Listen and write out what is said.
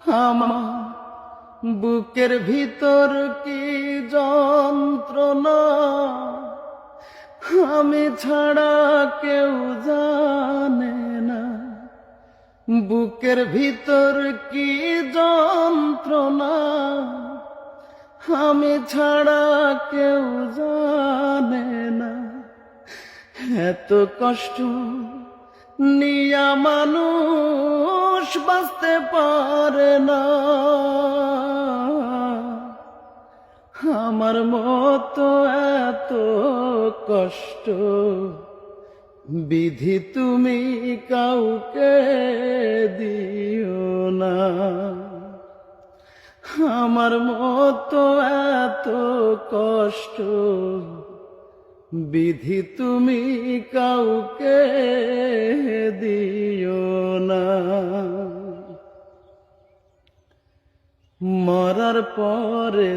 আমার বুকের ভিতর কি যন্ত্রণা, আমি ছাড়া কেউ জানে না। বুকের ভিতর কি যন্ত্রণা, আমি ছাড়া কেউ জানে না। এত কষ্ট নিয়া মানুষ বাঁচতে পারে না। আমার মতো এত কষ্ট বিধি তুমি কাউকে দিও না। আমার মতো এত কষ্ট বিধি তুমি কাউকে দিও না। মরার পরে